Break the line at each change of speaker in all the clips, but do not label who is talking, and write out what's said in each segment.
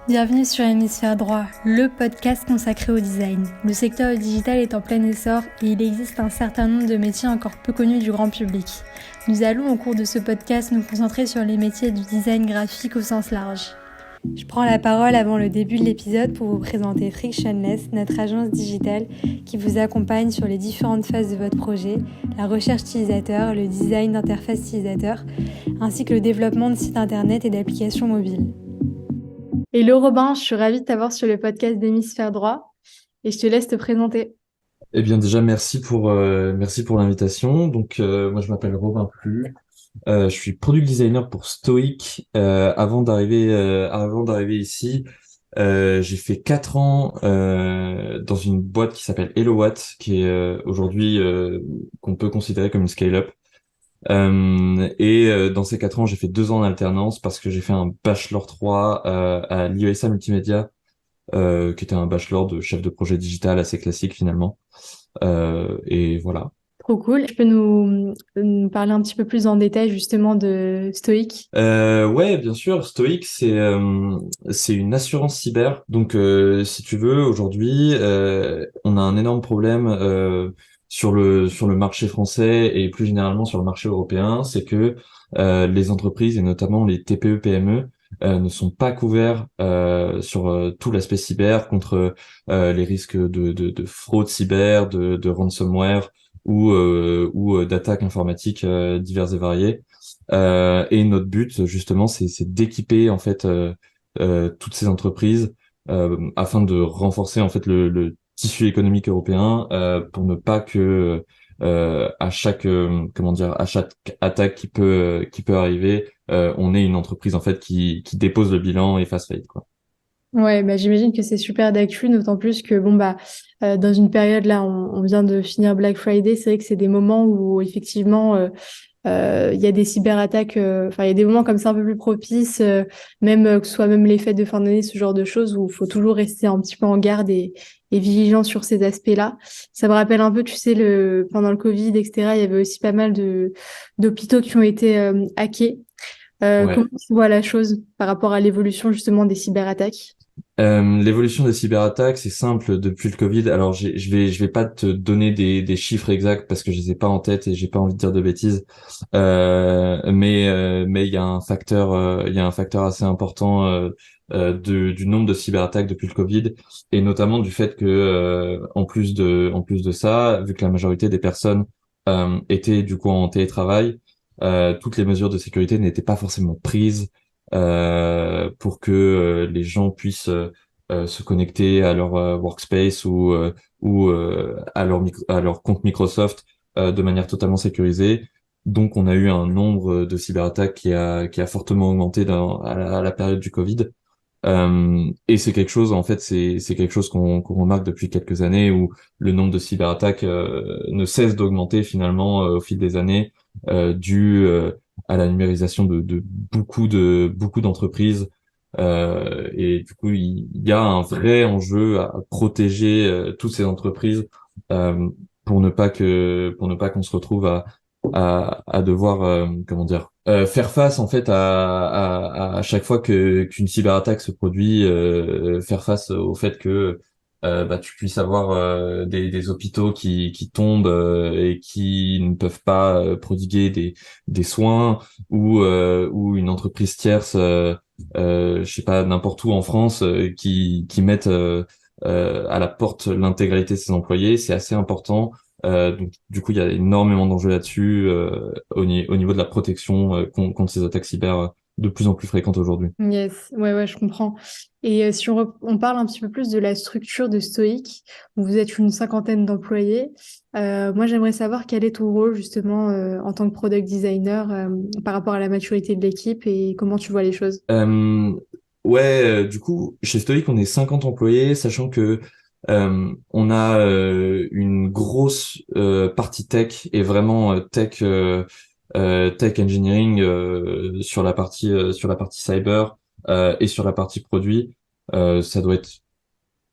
Bienvenue sur Hémisphère droit, le podcast consacré au design. Le secteur digital est en plein essor et il existe un certain nombre de métiers encore peu connus du grand public. Nous allons au cours de ce podcast nous concentrer sur les métiers du design graphique au sens large. Je prends la parole avant le début de l'épisode pour vous présenter Frictionless, notre agence digitale qui vous accompagne sur les différentes phases de votre projet, la recherche utilisateur, le design d'interface utilisateur, ainsi que le développement de sites internet et d'applications mobiles. Hello Robin, je suis ravie de t'avoir sur le podcast d'Hémisphère droit et je te laisse te présenter.
Eh bien déjà merci pour l'invitation. Donc moi je m'appelle Robin Plu. Je suis product designer pour Stoic. Avant d'arriver ici, j'ai fait 4 ans dans une boîte qui s'appelle HelloWatt, qui est aujourd'hui qu'on peut considérer comme une scale-up. Dans ces 4 ans, j'ai fait 2 ans en alternance parce que j'ai fait un bachelor 3 à l'IESA Multimédia, qui était un bachelor de chef de projet digital assez classique finalement. Et voilà.
Trop cool. Tu peux nous parler un petit peu plus en détail justement de Stoic?
Ouais, bien sûr. Stoic, c'est une assurance cyber. Donc, si tu veux, aujourd'hui, on a un énorme problème sur le marché français et plus généralement sur le marché européen, c'est que les entreprises et notamment les TPE-PME ne sont pas couverts sur tout l'aspect cyber contre les risques de fraude cyber, de ransomware ou d'attaques informatiques diverses et variées. Et notre but, justement, c'est d'équiper en fait toutes ces entreprises afin de renforcer en fait le tissu économique européen pour ne pas que à chaque comment dire à chaque attaque qui peut arriver, on ait une entreprise en fait qui dépose le bilan et fasse faillite, quoi.
Ouais, bah j'imagine que c'est super d'actu, d'autant plus que dans une période là, on vient de finir Black Friday, c'est vrai que c'est des moments où effectivement il y a des cyberattaques, enfin il y a des moments comme ça un peu plus propices, même que ce soit même les fêtes de fin d'année, ce genre de choses où il faut toujours rester un petit peu en garde et vigilant sur ces aspects-là. Ça me rappelle un peu, tu sais, pendant le Covid, etc., il y avait aussi pas mal d'hôpitaux qui ont été hackés.
Ouais.
Comment tu vois la chose par rapport à l'évolution justement des cyberattaques?
L'évolution des cyberattaques, c'est simple depuis le Covid. Alors, je vais pas te donner des chiffres exacts parce que je les ai pas en tête et j'ai pas envie de dire de bêtises. Mais il y a un facteur assez important du nombre de cyberattaques depuis le Covid et notamment du fait que en plus de ça, vu que la majorité des personnes étaient du coup en télétravail, toutes les mesures de sécurité n'étaient pas forcément prises pour que les gens puissent se connecter à leur workspace ou à leur compte Microsoft de manière totalement sécurisée. Donc, on a eu un nombre de cyberattaques qui a fortement augmenté à la période du Covid. Et c'est quelque chose, en fait, c'est quelque chose qu'on remarque depuis quelques années où le nombre de cyberattaques ne cesse d'augmenter finalement au fil des années, dû à la numérisation de beaucoup d'entreprises. Et du coup, il y a un vrai enjeu à protéger toutes ces entreprises pour ne pas qu'on se retrouve à devoir comment dire faire face en fait à chaque fois que qu'une cyberattaque se produit, faire face au fait que bah, tu puisses avoir des hôpitaux qui tombent et qui ne peuvent pas prodiguer des soins ou une entreprise tierce je sais pas n'importe où en France qui mettent à la porte l'intégralité de ses employés. C'est assez important. Donc, du coup, il y a énormément d'enjeux là-dessus au niveau de la protection contre ces attaques cyber de plus en plus fréquentes aujourd'hui.
Yes, ouais, ouais, je comprends. Et si on parle un petit peu plus de la structure de Stoic, vous êtes une cinquantaine d'employés. Moi, j'aimerais savoir quel est ton rôle justement en tant que product designer par rapport à la maturité de l'équipe et comment tu vois les choses.
Euh, ouais, du coup, chez Stoic, on est 50 employés, sachant que on a une grosse partie tech et vraiment tech engineering sur la partie cyber et sur la partie produit. Ça doit être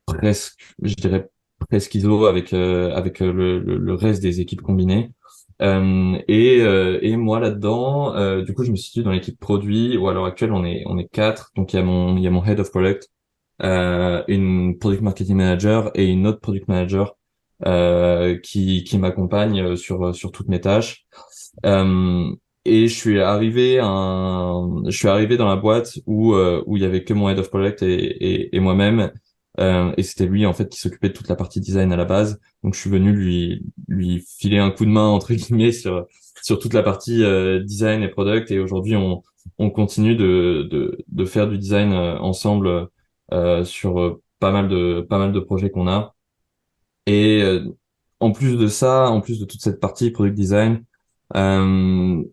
presque, je dirais presque ISO avec le reste des équipes combinées. Et moi là-dedans, du coup, je me situe dans l'équipe produit où à l'heure actuelle on est quatre. Donc il y a mon head of product une product marketing manager et une autre product manager qui m'accompagne sur toutes mes tâches. Euh, et je suis arrivé dans la boîte où il y avait que mon head of product et moi-même. Et c'était lui en fait qui s'occupait de toute la partie design à la base. Donc je suis venu lui filer un coup de main entre guillemets sur toute la partie design et product. Et aujourd'hui on continue de faire du design ensemble sur pas mal de projets qu'on a. Et en plus de ça, en plus de toute cette partie product design, euh,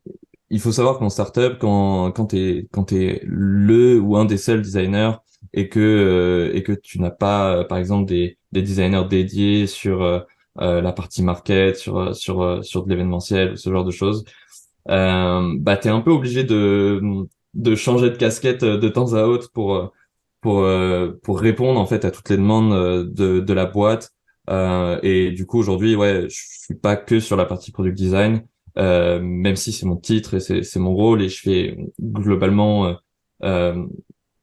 il faut savoir qu'en startup, quand t'es le ou un des seuls designers et que tu n'as pas, par exemple, des designers dédiés sur la partie market, sur de l'événementiel, ou ce genre de choses, bah t'es un peu obligé de changer de casquette de temps à autre pour répondre en fait à toutes les demandes de la boîte. Et du coup aujourd'hui, ouais, je suis pas que sur la partie product design, même si c'est mon titre et c'est mon rôle et je fais globalement euh,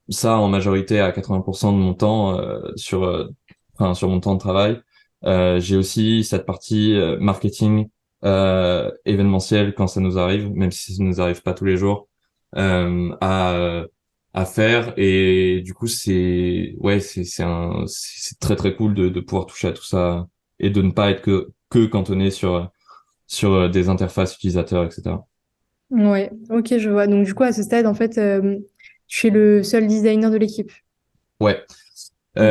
ça en majorité à 80% de mon temps sur mon temps de travail. J'ai aussi cette partie marketing événementiel quand ça nous arrive, même si ça nous arrive pas tous les jours, euh, à à faire. Et du coup c'est très très cool de pouvoir toucher à tout ça et de ne pas être que cantonné sur des interfaces utilisateurs, etc.
Ouais, ok, je vois. Donc, du coup, à ce stade, en fait, tu es le seul designer de l'équipe.
Ouais.
Ok.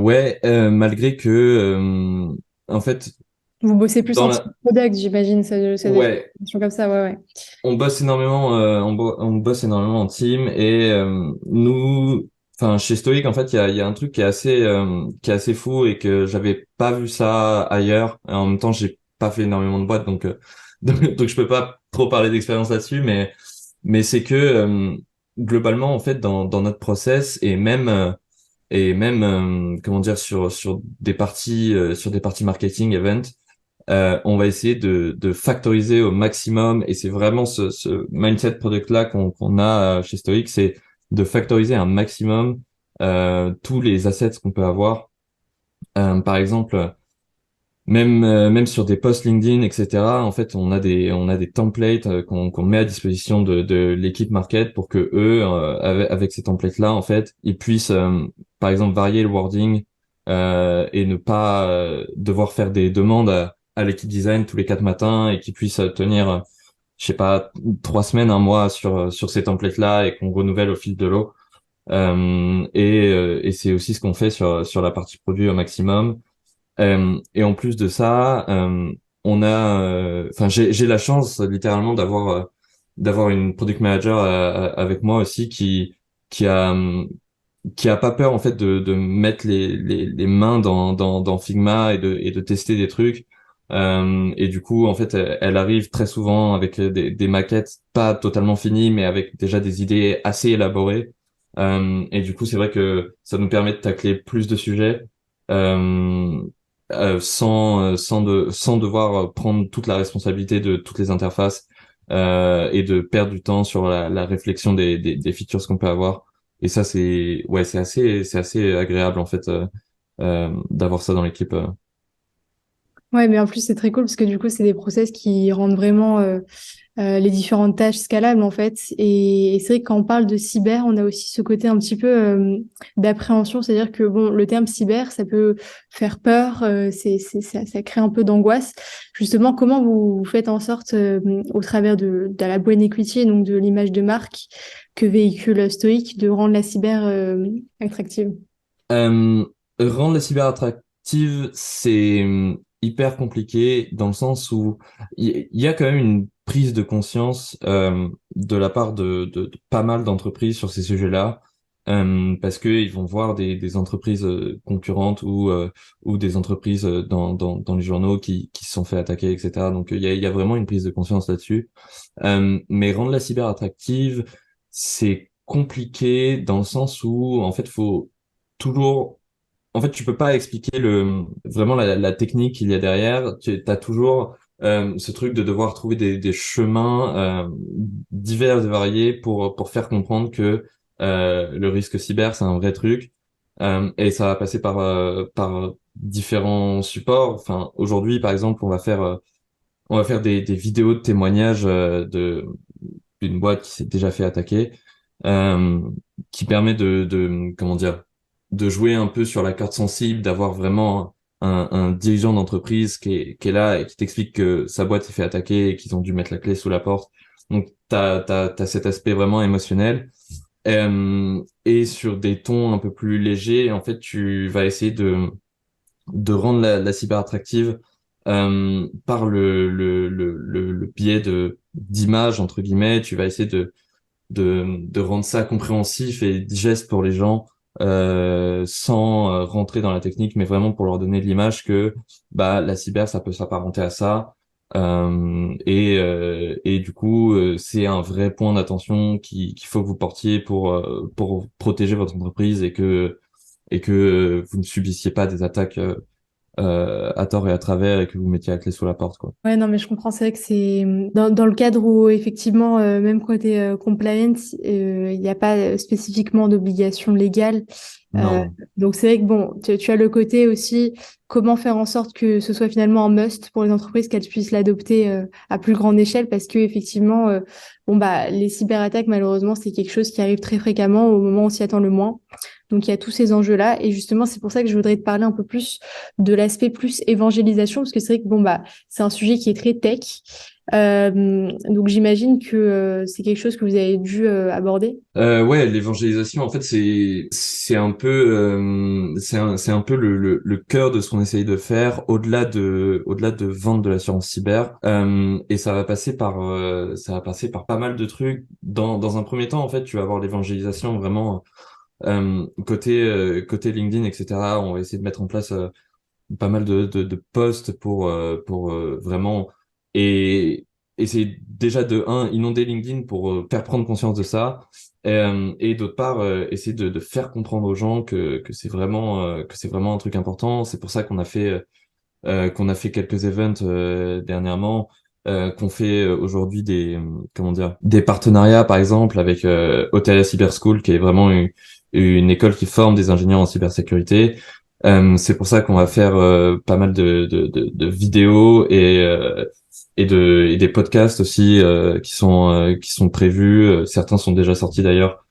Ouais, malgré que en fait
Vous bossez plus
dans
en team
la
product, j'imagine, ça doit être
ouais,
une question comme ça, ouais, ouais.
on bosse énormément on bosse énormément en team et nous enfin chez Stoic en fait il y a un truc qui est assez fou et que j'avais pas vu ça ailleurs. Et en même temps j'ai pas fait énormément de boîtes donc donc je peux pas trop parler d'expérience là-dessus, mais c'est que globalement en fait dans notre process et même comment dire sur des parties marketing event, on va essayer de factoriser au maximum, et c'est vraiment ce mindset product là qu'on a chez Stoic, c'est de factoriser un maximum tous les assets qu'on peut avoir. Par exemple, même sur des posts LinkedIn, etc. En fait, on a des templates qu'on met à disposition de l'équipe market pour que eux, avec ces templates-là, en fait, ils puissent, par exemple, varier le wording et ne pas devoir faire des demandes à l'équipe design tous les 4 matins et qu'ils puissent tenir, je sais pas, 3 semaines, un mois sur ces templates-là et qu'on renouvelle au fil de l'eau. Et c'est aussi ce qu'on fait sur la partie produit au maximum. Et en plus de ça, enfin, j'ai la chance littéralement d'avoir une product manager avec moi aussi qui a qui a pas peur en fait de mettre les mains dans Figma et de tester des trucs. Et du coup, en fait, elle arrive très souvent avec des maquettes pas totalement finies, mais avec déjà des idées assez élaborées. Et du coup, c'est vrai que ça nous permet de tacler plus de sujets. Euh, sans devoir prendre toute la responsabilité de toutes les interfaces et de perdre du temps sur la réflexion des features qu'on peut avoir. Et ça, c'est assez agréable en fait d'avoir ça dans l'équipe.
Ouais, mais en plus, c'est très cool parce que du coup, c'est des process qui rendent vraiment les différentes tâches scalables en fait. Et c'est vrai que quand on parle de cyber, on a aussi ce côté un petit peu d'appréhension, c'est-à-dire que bon, le terme cyber, ça peut faire peur, ça crée un peu d'angoisse. Justement, comment vous faites en sorte, au travers de la brand equity, et donc de l'image de marque que véhicule Stoic, de rendre la cyber attractive?
Euh, Rendre la cyber attractive, c'est hyper compliqué dans le sens où il y a quand même une prise de conscience de la part de pas mal d'entreprises sur ces sujets-là, parce que ils vont voir des entreprises concurrentes ou des entreprises dans les journaux qui se sont fait attaquer, etc. Donc il y a vraiment une prise de conscience là-dessus. Mais rendre la cyber attractive, c'est compliqué dans le sens où en fait faut toujours, en fait, tu peux pas expliquer vraiment la technique qu'il y a derrière. Tu as toujours ce truc de devoir trouver des chemins divers et variés pour faire comprendre que le risque cyber, c'est un vrai truc. Et ça va passer par différents supports. Enfin, aujourd'hui, par exemple, on va faire des vidéos de témoignages d'une boîte qui s'est déjà fait attaquer, euh, qui permet comment dire, de jouer un peu sur la carte sensible, d'avoir vraiment un dirigeant d'entreprise qui est là et qui t'explique que sa boîte s'est fait attaquer et qu'ils ont dû mettre la clé sous la porte. Donc, t'as cet aspect vraiment émotionnel. Et sur des tons un peu plus légers, en fait, tu vas essayer de rendre la cyber attractive par le biais d'images entre guillemets. Tu vas essayer de rendre ça compréhensif et digeste pour les gens sans rentrer dans la technique, mais vraiment pour leur donner de l'image que bah la cyber ça peut s'apparenter à ça. Et du coup c'est un vrai point d'attention qu'il faut que vous portiez pour protéger votre entreprise et que vous ne subissiez pas des attaques à tort et à travers et que vous mettiez la clé sous la porte, quoi.
Ouais, non, mais je comprends. C'est vrai que c'est dans le cadre où, effectivement, même côté compliance, il n'y a pas spécifiquement d'obligation légale. Euh,
Non.
donc, c'est vrai que bon, tu as le côté aussi, comment faire en sorte que ce soit finalement un must pour les entreprises, qu'elles puissent l'adopter à plus grande échelle, parce que, effectivement, bon, bah, les cyberattaques, malheureusement, c'est quelque chose qui arrive très fréquemment au moment où on s'y attend le moins. Donc, il y a tous ces enjeux-là. Et justement, c'est pour ça que je voudrais te parler un peu plus de l'aspect plus évangélisation, parce que c'est vrai que, bon, bah, c'est un sujet qui est très tech. Donc j'imagine que c'est quelque chose que vous avez dû aborder.
Ouais, l'évangélisation, en fait, c'est un peu c'est un peu le cœur de ce qu'on essaye de faire au-delà de vendre de l'assurance cyber. Et ça va passer par pas mal de trucs. Dans un premier temps, en fait, tu vas avoir l'évangélisation vraiment côté LinkedIn, etc. On va essayer de mettre en place pas mal de posts pour vraiment et essayer déjà de inonder LinkedIn pour faire prendre conscience de ça et d'autre part essayer de faire comprendre aux gens que c'est vraiment un truc important. C'est pour ça qu'on a fait quelques events dernièrement, qu'on fait aujourd'hui comment dire, des partenariats par exemple avec Otelia Cyber School, qui est vraiment une école qui forme des ingénieurs en cybersécurité. C'est pour ça qu'on va faire pas mal de vidéos et des podcasts aussi qui sont prévus. Certains sont déjà sortis d'ailleurs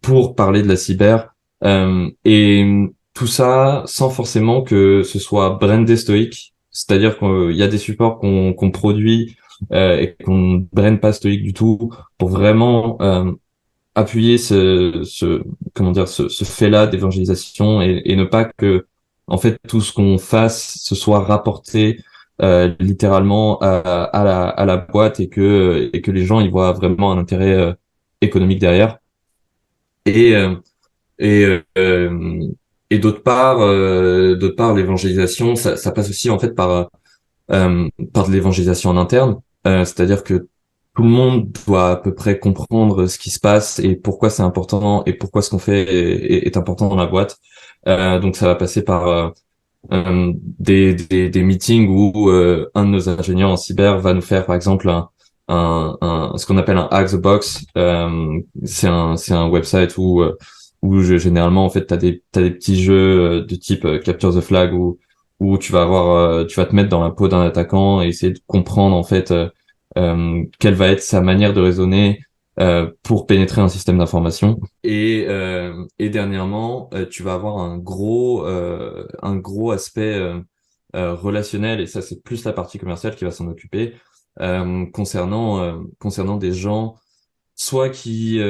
pour parler de la cyber. Et tout ça sans forcément que ce soit brandé stoïque, c'est-à-dire qu'il y a des supports qu'on produit et qu'on ne brande pas stoïque du tout pour vraiment appuyer comment dire ce fait-là d'évangélisation et ne pas que en fait tout ce qu'on fasse se soit rapporté littéralement à la boîte et que les gens y voient vraiment un intérêt économique derrière et euh, et et d'autre part l'évangélisation ça passe aussi en fait par de l'évangélisation en interne, c'est-à-dire que tout le monde doit à peu près comprendre ce qui se passe et pourquoi c'est important et pourquoi ce qu'on fait est important dans la boîte. Donc ça va passer par des meetings où un de nos ingénieurs en cyber va nous faire par exemple ce qu'on appelle un hack the box. C'est un website généralement en fait t'as des petits jeux de type capture the flag où tu vas tu vas te mettre dans la peau d'un attaquant et essayer de comprendre en fait quelle va être sa manière de raisonner pour pénétrer un système d'information. Et dernièrement, tu vas avoir un gros aspect relationnel, et ça c'est plus la partie commerciale qui va s'en occuper, concernant des gens soit qui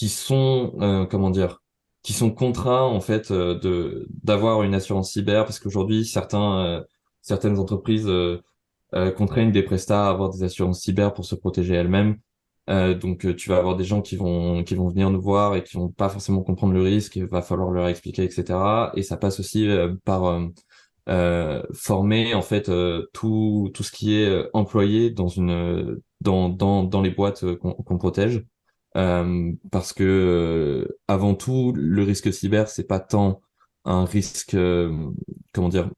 sont comment dire qui sont contraints en fait de d'avoir une assurance cyber parce qu'aujourd'hui certaines entreprises contraignent des prestats à avoir des assurances cyber pour se protéger elles-mêmes. Donc tu vas avoir des gens qui vont venir nous voir et qui vont pas forcément comprendre le risque, il va falloir leur expliquer, etc. Et ça passe aussi par former en fait tout ce qui est employé dans les boîtes qu'on protège. Parce que avant tout, le risque cyber, c'est pas tant un risque, comment dire,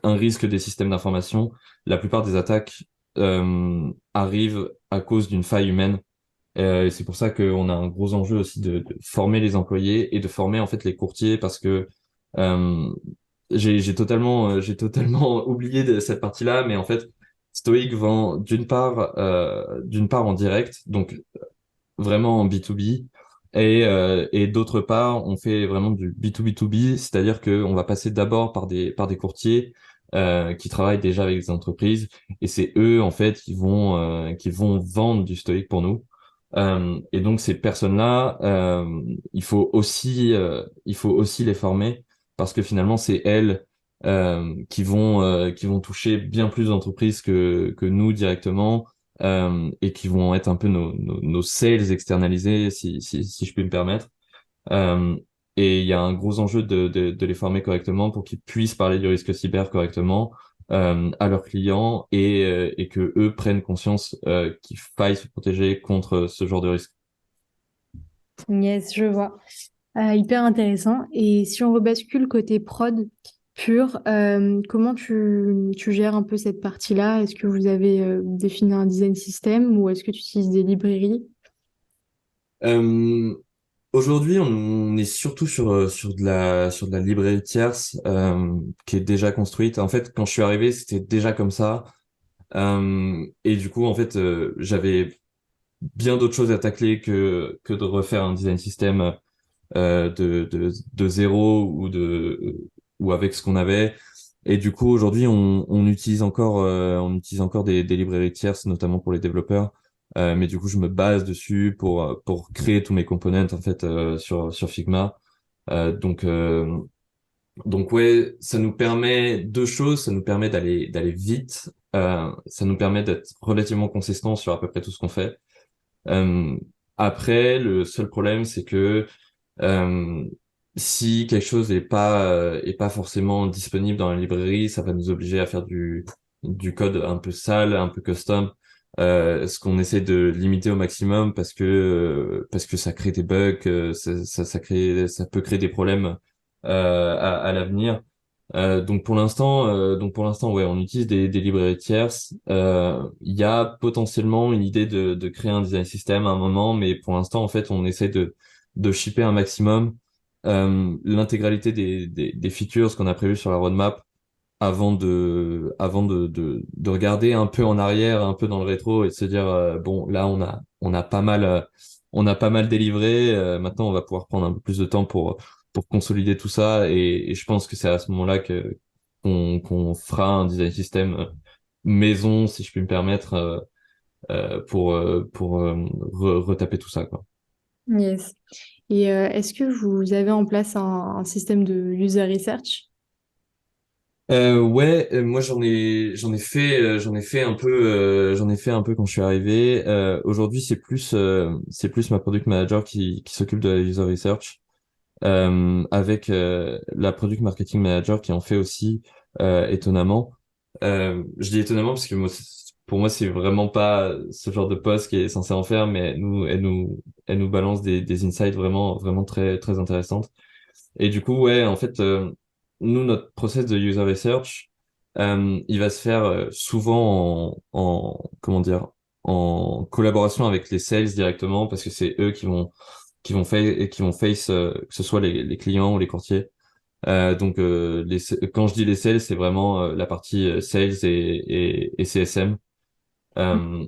un risque des systèmes d'information. La plupart des attaques arrivent à cause d'une faille humaine. Et c'est pour ça qu'on a un gros enjeu aussi de former les employés et de former en fait les courtiers parce que euh, j'ai totalement oublié de cette partie-là, mais en fait Stoic vend d'une part en direct, donc vraiment en B2B, et d'autre part on fait vraiment du B2B2B, c'est-à-dire que on va passer d'abord par des courtiers qui travaillent déjà avec des entreprises, et c'est eux en fait qui vont vendre du Stoic pour nous. Et donc ces personnes-là, il faut aussi les former parce que finalement c'est elles qui vont toucher bien plus d'entreprises que nous directement, et qui vont être un peu nos sales externalisés si je puis me permettre. Euh, et il y a un gros enjeu de les former correctement pour qu'ils puissent parler du risque cyber correctement à leurs clients, et que eux prennent conscience qu'il faille se protéger contre ce genre de risque.
Yes, je vois. Hyper intéressant. Et si on rebascule côté prod pur, comment tu gères un peu cette partie-là? Est-ce que vous avez défini un design system ou est-ce que tu utilises des librairies?
Euh, Aujourd'hui, on est surtout sur de la librairie tierce qui est déjà construite. En fait, quand je suis arrivé, c'était déjà comme ça. Et du coup, en fait, j'avais bien d'autres choses à tacler que de refaire un design system de zéro ou avec ce qu'on avait. Et du coup, aujourd'hui, on utilise encore des librairies tierces, notamment pour les développeurs. Mais du coup, je me base dessus pour créer tous mes components en fait sur Figma. Euh, donc euh, donc ouais, ça nous permet deux choses. Ça nous permet d'aller vite. Ça nous permet d'être relativement consistant sur à peu près tout ce qu'on fait. Euh, Après, le seul problème, c'est que euh, si quelque chose est pas forcément disponible dans la librairie, ça va nous obliger à faire du code un peu sale, un peu custom, ce qu'on essaie de limiter au maximum parce que ça crée des bugs, ça peut créer des problèmes à l'avenir. Donc pour l'instant, ouais, on utilise des librairies tierces. Il y a potentiellement une idée de créer un design system à un moment, mais pour l'instant, en fait, on essaie de shipper un maximum l'intégralité des features qu'on a prévues sur la roadmap de regarder un peu en arrière, un peu dans le rétro et de se dire bon, là, on a pas mal délivré. Maintenant, on va pouvoir prendre un peu plus de temps pour consolider tout ça, et je pense que c'est à ce moment-là que qu'on fera un design system maison, si je puis me permettre, retaper tout ça, quoi.
Yes. Et est-ce que vous avez en place un système de user research?
Ouais, moi j'en ai fait un peu quand je suis arrivé. Aujourd'hui c'est plus ma product manager qui s'occupe de la user research, avec la product marketing manager qui en fait aussi étonnamment. Je dis étonnamment parce que pour moi c'est vraiment pas ce genre de poste qui est censé en faire, mais elle nous balance des insights vraiment très intéressantes. Et du coup, ouais, en fait, nous, notre process de user research, il va se faire souvent comment dire, en collaboration avec les sales directement, parce que c'est eux qui vont face, que ce soit les clients ou les courtiers. Quand je dis les sales, c'est vraiment la partie sales et CSM. Euh,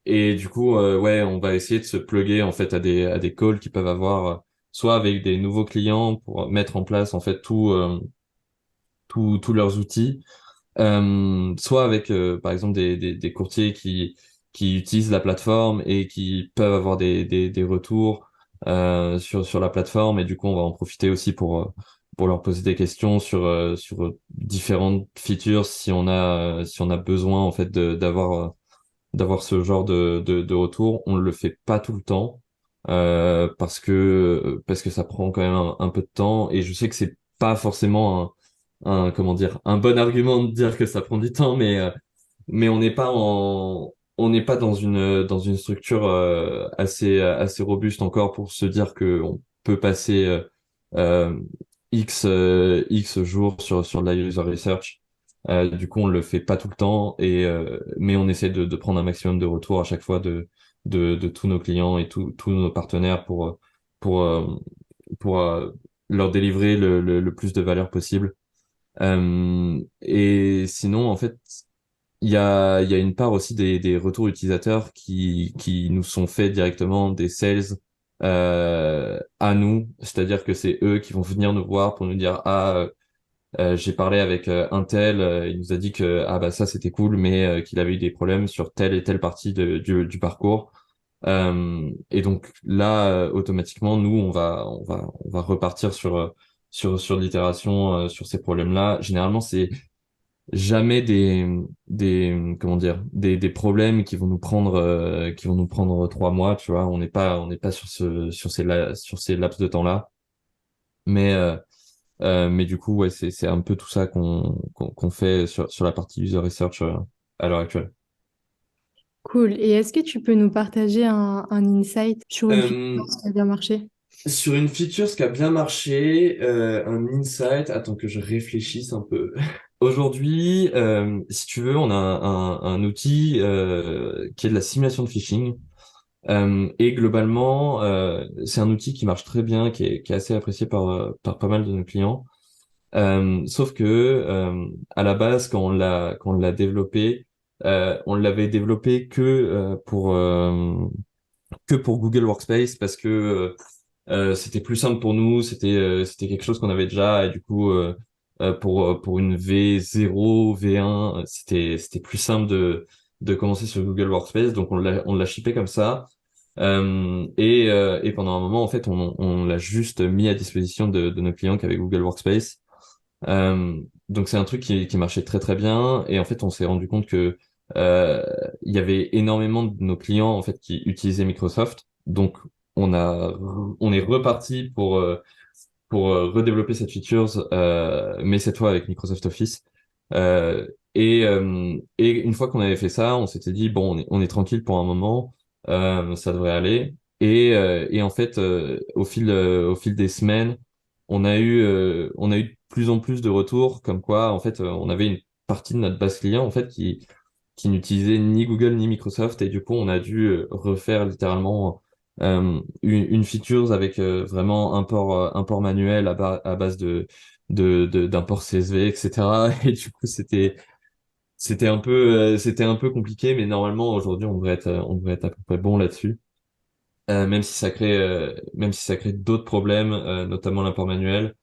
et du coup, ouais, on va essayer de se plugger en fait à des calls qu'ils peuvent avoir, soit avec des nouveaux clients pour mettre en place en fait tous leurs outils, soit avec par exemple des courtiers qui utilisent la plateforme et qui peuvent avoir des retours sur la plateforme, et du coup on va en profiter aussi pour leur poser des questions sur différentes features si on a besoin en fait d'avoir ce genre de retour. On le fait pas tout le temps parce que ça prend quand même un peu de temps, et je sais que c'est pas forcément un comment dire un bon argument de dire que ça prend du temps, mais on n'est pas dans une structure assez robuste encore pour se dire que on peut passer euh, X jours sur de la user research. Du coup, on le fait pas tout le temps, mais on essaie de prendre un maximum de retours à chaque fois de tous nos clients et tous nos partenaires pour euh, pour leur délivrer le plus de valeur possible. Et sinon, en fait, il y a une part aussi des retours utilisateurs qui nous sont faits directement des sales à nous, c'est-à-dire que c'est eux qui vont venir nous voir pour nous dire j'ai parlé avec un tel, il nous a dit que ah bah ça c'était cool, mais qu'il avait eu des problèmes sur telle et telle partie du parcours. Et donc là, automatiquement, nous on va repartir sur l'itération sur ces problèmes-là. Généralement, c'est jamais des comment dire des problèmes qui vont nous prendre 3 mois, tu vois. On n'est pas sur ces laps de temps-là, mais mais du coup, ouais, c'est un peu tout ça qu'on fait sur la partie user research à l'heure actuelle.
Cool. Et est-ce que tu peux nous partager un insight sur une feature
Euh,
qui a bien marché?
Sur une feature, ce qui a bien marché, un insight, attends que je réfléchisse un peu. Aujourd'hui, si tu veux, on a un outil qui est de la simulation de phishing. Et globalement, c'est un outil qui marche très bien, qui est assez apprécié par pas mal de nos clients. Sauf que à la base, quand on l'a développé, on l'avait développé que pour Google Workspace parce que c'était plus simple pour nous, c'était quelque chose qu'on avait déjà et du coup pour une V0, V1, c'était plus simple de commencer sur Google Workspace, donc on l'a shippé comme ça. Et pendant un moment en fait on l'a juste mis à disposition de nos clients qui avaient Google Workspace. Donc c'est un truc qui marchait très très bien et en fait on s'est rendu compte que euh, il y avait énormément de nos clients en fait qui utilisaient Microsoft. Donc on est reparti pour redévelopper cette features, mais cette fois avec Microsoft Office. Et une fois qu'on avait fait ça, on s'était dit bon, on est tranquille pour un moment, ça devrait aller. Et en fait, au fil des semaines, on a eu de plus en plus de retours, comme quoi en fait, on avait une partie de notre base client en fait qui n'utilisait ni Google ni Microsoft, et du coup, on a dû refaire littéralement une features avec vraiment import manuel à base d'import CSV, etc. Et du coup, c'était un peu compliqué, mais normalement aujourd'hui on devrait être à peu près bon là-dessus. Même si ça crée d'autres problèmes, notamment l'import manuel,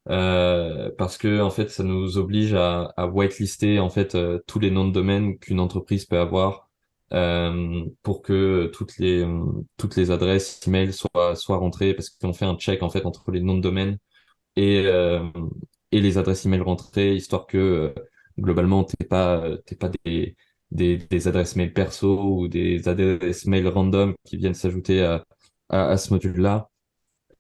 parce que en fait ça nous oblige à whitelister en fait tous les noms de domaine qu'une entreprise peut avoir pour que toutes les adresses email soient rentrées, parce qu'on fait un check en fait entre les noms de domaine et euh, et les adresses email rentrées, histoire que globalement t'es pas des adresses mail perso ou des adresses mail random qui viennent s'ajouter à ce module-là.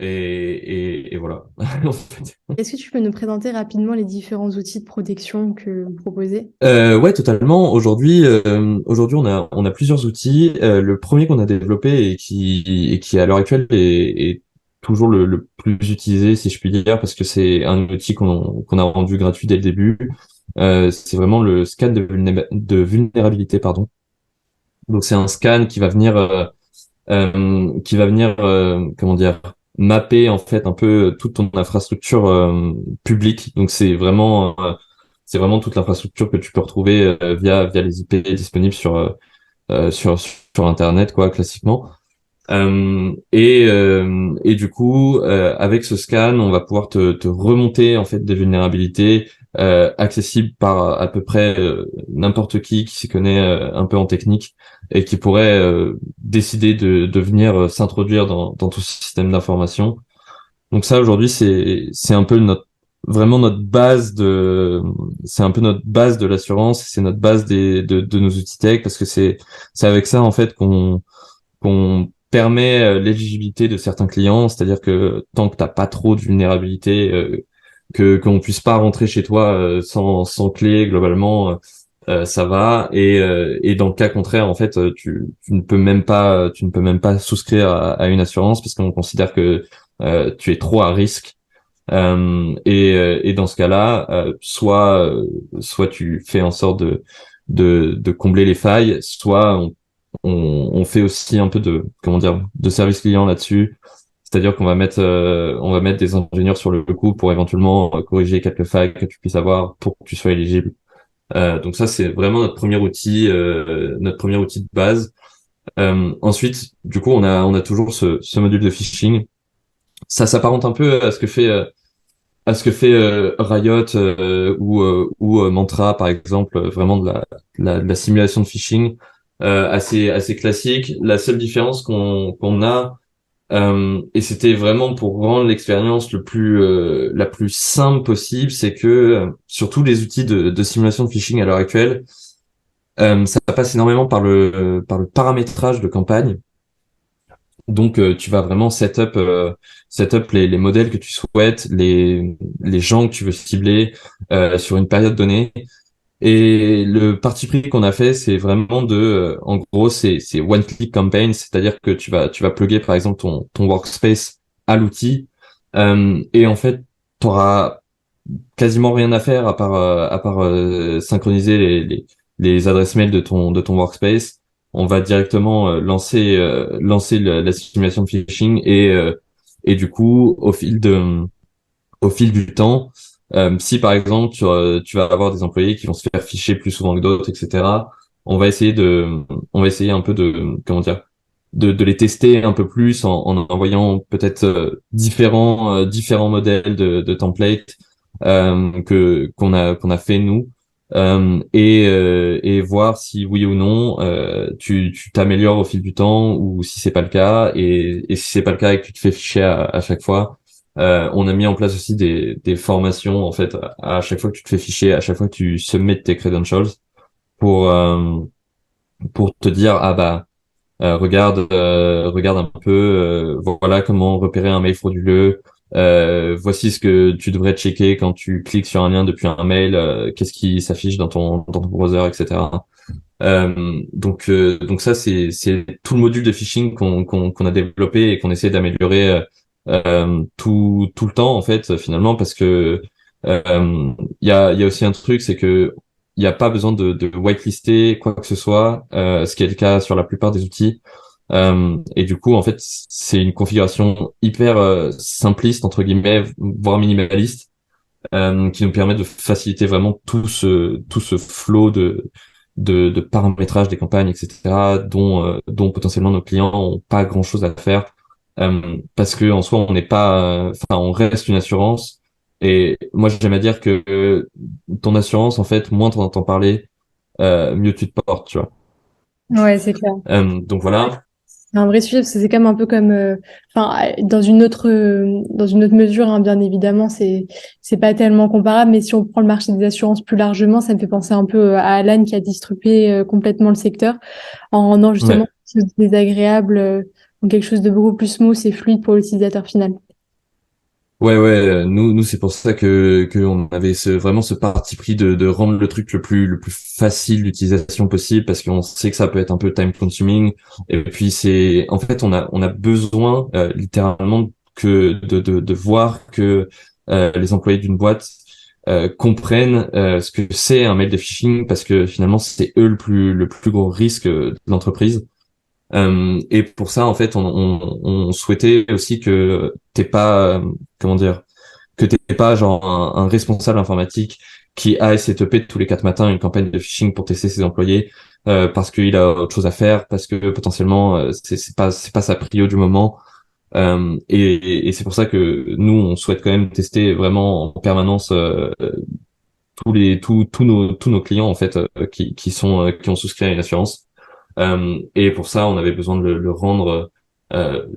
Et voilà. En fait.
Est-ce que tu peux nous présenter rapidement les différents outils de protection que vous proposez?
Ouais, totalement. Aujourd'hui, on a plusieurs outils. Le premier qu'on a développé et qui à l'heure actuelle est toujours le plus utilisé, si je puis dire, parce que c'est un outil qu'on a rendu gratuit dès le début. C'est vraiment le scan de vulnérabilité, pardon. Donc c'est un scan qui va venir, comment dire, mapper en fait un peu toute ton infrastructure publique. Donc c'est vraiment toute l'infrastructure que tu peux retrouver via les IP disponibles sur Internet, quoi, classiquement. Et du coup, avec ce scan, on va pouvoir te remonter en fait des vulnérabilités accessibles par à peu près n'importe qui s'y connaît un peu en technique et qui pourrait décider de venir s'introduire dans tout ce système d'information. Donc ça, aujourd'hui, c'est un peu vraiment notre base c'est un peu notre base de l'assurance, c'est notre base de nos outils tech, parce que c'est avec ça en fait qu'on permet l'éligibilité de certains clients, c'est-à-dire que tant que t'as pas trop de vulnérabilité, que qu'on puisse pas rentrer chez toi sans clé, globalement, ça va. Et dans le cas contraire, en fait, tu ne peux même pas souscrire à une assurance parce qu'on considère que tu es trop à risque. Et dans ce cas-là, soit tu fais en sorte de combler les failles, soit on fait aussi un peu de, comment dire, de service client là-dessus. C'est-à-dire qu'on va mettre des ingénieurs sur le coup pour éventuellement corriger quelques failles que tu puisses avoir pour que tu sois éligible. Donc ça, c'est vraiment notre premier outil de base. Ensuite, du coup, on a toujours ce module de phishing. Ça s'apparente un peu à ce que fait Riot ou Mantra, par exemple, vraiment de la simulation de phishing assez classique. La seule différence qu'on a, et c'était vraiment pour rendre l'expérience la plus simple possible, c'est que sur tous les outils de simulation de phishing à l'heure actuelle, ça passe énormément par le paramétrage de campagne. Donc, tu vas vraiment set up les modèles que tu souhaites, les gens que tu veux cibler sur une période donnée. Et le parti pris qu'on a fait, c'est vraiment en gros, c'est one click campaign, c'est-à-dire que tu vas plugger par exemple ton workspace à l'outil, et en fait, t'auras quasiment rien à faire à part synchroniser les adresses mail de ton workspace. On va directement lancer la simulation de phishing et du coup au fil du temps, si par exemple tu vas avoir des employés qui vont se faire ficher plus souvent que d'autres, etc. On va essayer on va essayer un peu de comment dire de les tester un peu plus en envoyant peut-être différents modèles de templates qu'on a fait nous et voir si oui ou non tu t'améliores au fil du temps ou si c'est pas le cas et si c'est pas le cas et que tu te fais ficher à chaque fois. On a mis en place aussi des formations en fait à chaque fois que tu te fais ficher, à chaque fois que tu submets tes credentials pour euh, pour te dire ah bah regarde un peu, voilà comment repérer un mail frauduleux. Voici ce que tu devrais checker quand tu cliques sur un lien depuis un mail. Qu'est-ce qui s'affiche dans ton browser, etc. Donc ça c'est tout le module de phishing qu'on a développé et qu'on essaie d'améliorer tout le temps en fait finalement parce que il y a aussi un truc, c'est que il n'y a pas besoin de whitelister quoi que ce soit, ce qui est le cas sur la plupart des outils. Et du coup, en fait, c'est une configuration hyper simpliste, entre guillemets, voire minimaliste, qui nous permet de faciliter vraiment tout ce flot de paramétrage des campagnes, etc., dont potentiellement nos clients ont pas grand-chose à faire, parce que en soi, on n'est pas, enfin, on reste une assurance. Et moi, j'aime à dire que ton assurance, en fait, moins t'en entends parler, mieux tu te portes, tu vois.
Ouais, c'est clair.
Donc voilà.
C'est un vrai sujet parce que c'est comme un peu comme, enfin, dans une autre mesure, hein, bien évidemment, c'est pas tellement comparable. Mais si on prend le marché des assurances plus largement, ça me fait penser un peu à Alan qui a disrupé complètement le secteur en rendant justement
Ouais.
quelque chose de désagréable en quelque chose de beaucoup plus smooth et fluide pour l'utilisateur final.
Ouais, nous c'est pour ça que on avait vraiment ce parti pris de rendre le truc le plus facile d'utilisation possible parce qu'on sait que ça peut être un peu time consuming et puis c'est en fait on a besoin littéralement que de voir que les employés d'une boîte comprennent ce que c'est un mail de phishing parce que finalement c'est eux le plus gros risque de l'entreprise. Et pour ça, en fait, on souhaitait aussi que t'aies pas, comment dire, que t'aies pas genre un responsable informatique qui aille setuper tous les 4 matins une campagne de phishing pour tester ses employés parce qu'il a autre chose à faire, parce que potentiellement c'est pas sa prio du moment. Et c'est pour ça que nous, on souhaite quand même tester vraiment en permanence tous nos clients en fait qui ont souscrit à une assurance. Et pour ça, on avait besoin de le rendre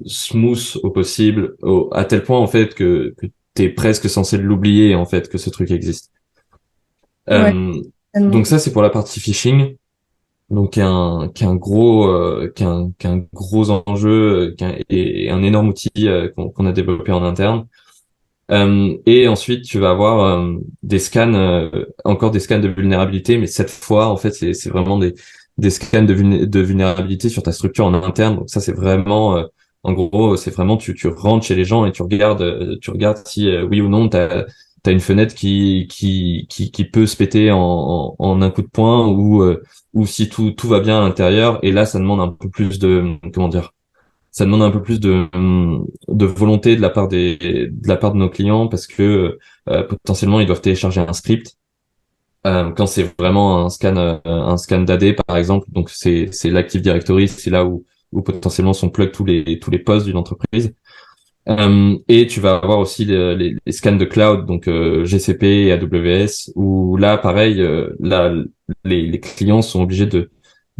smooth au possible, à tel point en fait que t'es presque censé l'oublier en fait que ce truc existe.
Ouais,
Euh,
tellement.
donc ça, c'est pour la partie phishing, donc qui est un gros enjeu, et un énorme outil qu'on a développé en interne. Et ensuite, tu vas avoir des scans, encore des scans de vulnérabilité, mais cette fois, en fait, c'est vraiment des scans de vulnérabilité sur ta structure en interne. Donc ça, c'est vraiment, en gros, c'est vraiment tu rentres chez les gens et tu regardes si oui ou non t'as une fenêtre qui peut se péter en un coup de poing, ou si tout va bien à l'intérieur. Et là, ça demande un peu plus de, comment dire, ça demande un peu plus de volonté de la part de la part de nos clients, parce que potentiellement ils doivent télécharger un script quand c'est vraiment un scan d'AD par exemple. Donc c'est l'Active Directory, c'est là où potentiellement sont plug tous les postes d'une entreprise. Et tu vas avoir aussi les scans de cloud, donc GCP et AWS, où là pareil, là les clients sont obligés de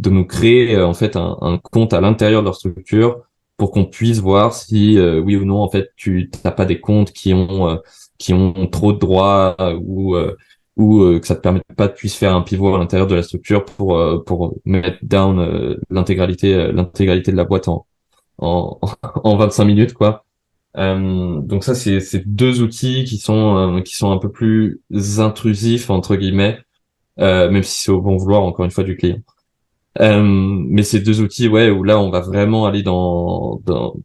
nous créer en fait un compte à l'intérieur de leur structure, pour qu'on puisse voir si oui ou non en fait tu t'as pas des comptes qui ont trop de droits, ou que ça te permet pas de puisse faire un pivot à l'intérieur de la structure pour mettre down l'intégralité de la boîte en en 25 minutes quoi. Donc ça, c'est deux outils qui sont un peu plus intrusifs entre guillemets, même si c'est au bon vouloir encore une fois du client. Mais ces deux outils, ouais, où là on va vraiment aller dans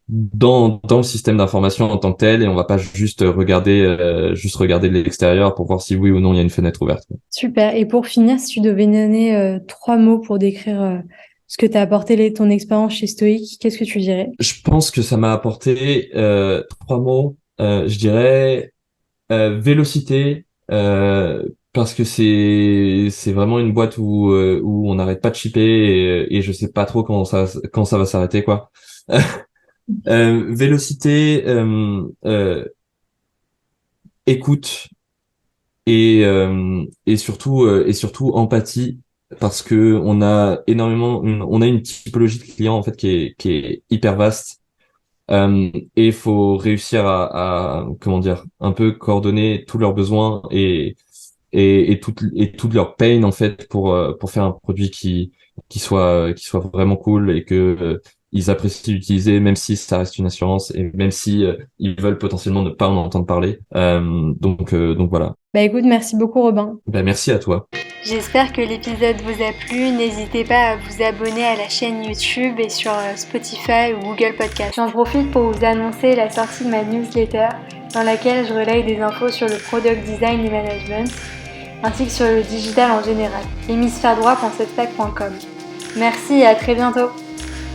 le système d'information en tant que tel, et on va pas juste regarder de l'extérieur pour voir si oui ou non il y a une fenêtre ouverte.
Super. Et pour finir, si tu devais donner 3 mots pour décrire ce que t'as apporté ton expérience chez Stoic, qu'est-ce que tu dirais?
Je pense que ça m'a apporté trois mots. Je dirais vélocité, parce que c'est vraiment une boîte où on n'arrête pas de shipper, et je sais pas trop quand ça va s'arrêter quoi. Vélocité, écoute, et surtout empathie, parce que on a une typologie de clients en fait qui est hyper vaste. Et il faut réussir comment dire, un peu coordonner tous leurs besoins et toute leur pain en fait pour faire un produit qui soit vraiment cool, et que ils apprécient d'utiliser, même si ça reste une assurance, et même si ils veulent potentiellement ne pas en entendre parler. Donc voilà.
Bah écoute, merci beaucoup Robin.
Ben merci à toi.
J'espère que l'épisode vous a plu. N'hésitez pas à vous abonner à la chaîne YouTube et sur Spotify ou Google Podcast. J'en profite pour vous annoncer la sortie de ma newsletter, dans laquelle je relaye des infos sur le product design et management, ainsi que sur le digital en général. hémisphère-droit.substack.com. Merci et à très bientôt.